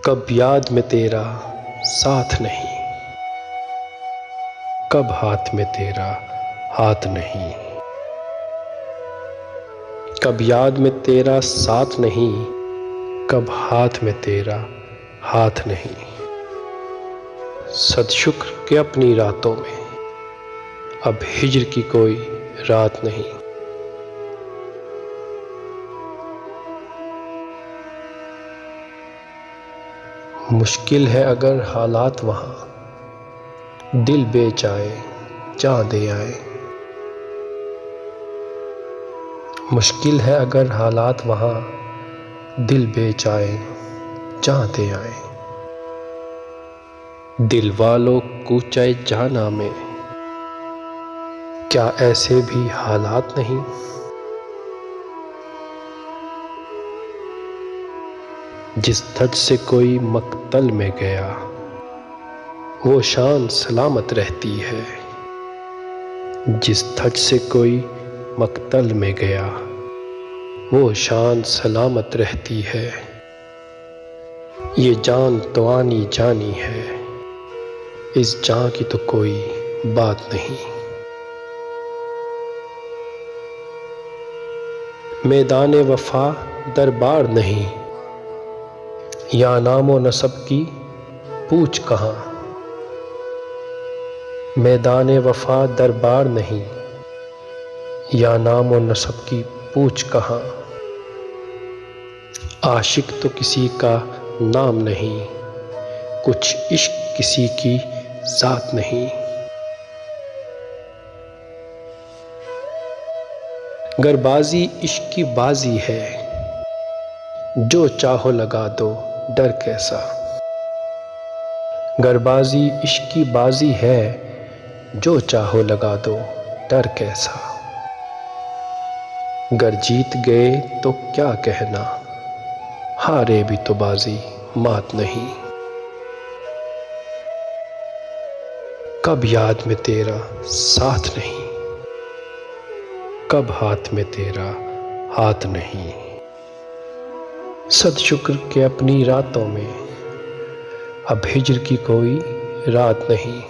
कब याद में तेरा साथ नहीं, कब हाथ में तेरा हाथ नहीं। कब याद में तेरा साथ नहीं, कब हाथ में तेरा हाथ नहीं। सदशुक्र के अपनी रातों में अब हिज्र की कोई रात नहीं। मुश्किल है अगर हालात वहाँ, दिल बेचाए जहाँ दे आए। मुश्किल है अगर हालात वहाँ, दिल बेचाए जहाँ दे आए। दिल वालों कूचाए जाना में, क्या ऐसे भी हालात नहीं। जिस धज से कोई मक्तल में गया, वो शान सलामत रहती है। जिस धज से कोई मक्तल में गया, वो शान सलामत रहती है। ये जान तो आनी जानी है, इस जान की तो कोई बात नहीं। मैदान वफा दरबार नहीं, या नामो नसब की पूछ कहाँ। मैदान वफा दरबार नहीं, या नामो नसब की पूछ कहाँ। आशिक तो किसी का नाम नहीं, कुछ इश्क किसी की ज़ात नहीं। गरबाजी इश्क की बाजी है, जो चाहो लगा दो डर कैसा। गरबाजी इश्क की बाजी है, जो चाहो लगा दो डर कैसा। गर जीत गए तो क्या कहना, हारे भी तो बाजी मात नहीं। कब याद में तेरा साथ नहीं, कब हाथ में तेरा हाथ नहीं। सदशुक्र के अपनी रातों में अब हिज्र की कोई रात नहीं।